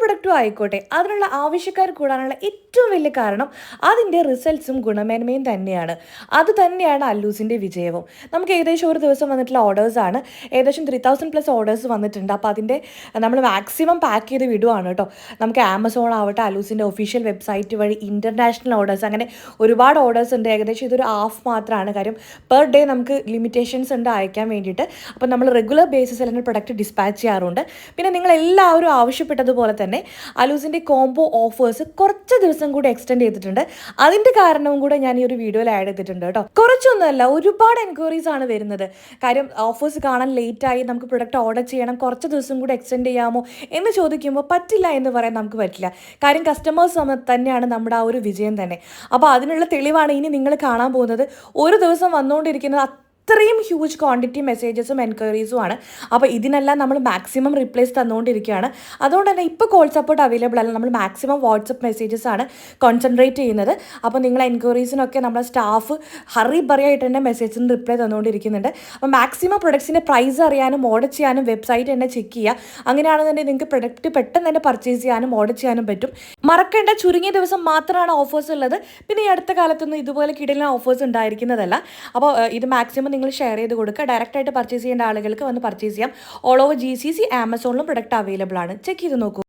പ്രൊഡക്റ്റും ആയിക്കോട്ടെ അതിനുള്ള ആവശ്യക്കാർ കൂടാനുള്ള ഏറ്റവും വലിയ കാരണം അതിൻ്റെ റിസൾട്ട്സും ഗുണമേന്മയും തന്നെയാണ്. അത് തന്നെയാണ് അല്ലൂസിൻ്റെ വിജയവും. നമുക്ക് ഏകദേശം ഒരു ദിവസം വന്നിട്ടുള്ള ഓർഡേഴ്സാണ്. ഏകദേശം 3000+ ഓർഡേഴ്സ് വന്നിട്ടുണ്ട്. അപ്പോൾ അതിൻ്റെ നമ്മൾ മാക്സിമം പാക്ക് ചെയ്ത് വിടുവാണ് കേട്ടോ. നമുക്ക് ആമസോൺ ആവട്ടെ, അല്ലൂസിൻ്റെ ഒഫീഷ്യൽ വെബ്സൈറ്റ് വഴി ഇൻ്റർനാഷണൽ ഓർഡേഴ്സ്, അങ്ങനെ ഒരുപാട് ഓർഡേഴ്സ് ഉണ്ട്. ഏകദേശം ഇതൊരു ഹാഫ് മാത്രമാണ്. കാര്യം പെർ ഡേ നമുക്ക് ലിമിറ്റേഷൻസ് ഉണ്ട് അയക്കാൻ വേണ്ടിയിട്ട്. അപ്പോൾ നമ്മൾ റെഗുലർ ബേസിസിൽ തന്നെ പ്രൊഡക്റ്റ് ഡിസ്പാച്ച് ചെയ്യാറുണ്ട്. പിന്നെ നിങ്ങൾ എല്ലാവരും ആവശ്യപ്പെട്ടതുപോലെ തന്നെ അലൂസിൻ്റെ കോംബോ ഓഫേഴ്സ് കുറച്ച് ദിവസം കൂടി എക്സ്റ്റെൻഡ് ചെയ്തിട്ടുണ്ട്. അതിൻ്റെ കാരണവും കൂടെ ഞാൻ ഈ ഒരു വീഡിയോയിൽ ആഡ് ചെയ്തിട്ടുണ്ട് കേട്ടോ. കുറച്ചൊന്നുമല്ല, ഒരുപാട് എൻക്വയറീസ് ആണ് വരുന്നത്. കാര്യം ഓഫേഴ്സ് കാണാൻ ലേറ്റായി, നമുക്ക് പ്രൊഡക്റ്റ് ഓർഡർ ചെയ്യണം, കുറച്ച് ദിവസം കൂടി എക്സ്റ്റെൻഡ് ചെയ്യാമോ എന്ന് ചോദിക്കുമ്പോൾ പറ്റില്ല എന്ന് പറയാൻ നമുക്ക് പറ്റില്ല. കാര്യം കസ്റ്റമേഴ്സ് തന്നെയാണ് നമ്മുടെ ആ ഒരു വിജയം തന്നെ. അപ്പോൾ അതിനുള്ള തെളിവാണ് ഇനി നിങ്ങൾ കാണാൻ പോകുന്നത്. ഒരു ദിവസം വന്നുകൊണ്ടിരിക്കുന്നത് അത്രയും ഹ്യൂജ് ക്വാണ്ടിറ്റി മെസ്സേജസും എൻക്വയറീസും ആണ്. അപ്പോൾ ഇതിനെല്ലാം നമ്മൾ മാക്സിമം റിപ്ലൈസ് തന്നുകൊണ്ടിരിക്കുകയാണ്. അതുകൊണ്ട് തന്നെ ഇപ്പോൾ കോൾ സപ്പോർട്ട് അവൈലബിൾ അല്ല. നമ്മൾ മാക്സിമം വാട്സപ്പ് മെസ്സേജസ് ആണ് കോൺസെൻട്രേറ്റ് ചെയ്യുന്നത്. അപ്പോൾ നിങ്ങളെ എൻക്വയറീസിനൊക്കെ നമ്മുടെ സ്റ്റാഫ് ഹറി ബറിയായിട്ട് തന്നെ മെസ്സേജിന് റിപ്ലൈ തന്നുകൊണ്ടിരിക്കുന്നുണ്ട്. അപ്പോൾ മാക്സിമം പ്രൊഡക്ട്സിൻ്റെ പ്രൈസ് അറിയാനും ഓർഡർ ചെയ്യാനും വെബ്സൈറ്റ് തന്നെ ചെക്ക് ചെയ്യുക. അങ്ങനെയാണെന്നുണ്ടെങ്കിൽ നിങ്ങൾക്ക് പ്രൊഡക്റ്റ് പെട്ടെന്ന് തന്നെ പർച്ചേസ് ചെയ്യാനും ഓർഡർ ചെയ്യാനും പറ്റും. മറക്കേണ്ട, ചുരുങ്ങിയ ദിവസം മാത്രമാണ് ഓഫേഴ്സ് ഉള്ളത്. പിന്നെ ഈ അടുത്ത കാലത്തൊന്നും ഇതുപോലെ കിടലിന് ഓഫേഴ്സ് ഉണ്ടായിരിക്കുന്നതല്ല. അപ്പോൾ ഇത് മാക്സിമം നിങ്ങൾ ഷെയർ ചെയ്ത് കൊടുക്കുക. ഡയറക്റ്റായിട്ട് പർച്ചേസ് ചെയ്യേണ്ട ആളുകൾക്ക് വന്ന് പർച്ചേസ് ചെയ്യാം. ഓൾ ഓവർ GCC, ആമസോണിലും പ്രൊഡക്റ്റ് അവൈലബിൾ ആണ്. ചെക്ക് ചെയ്ത് നോക്കൂ.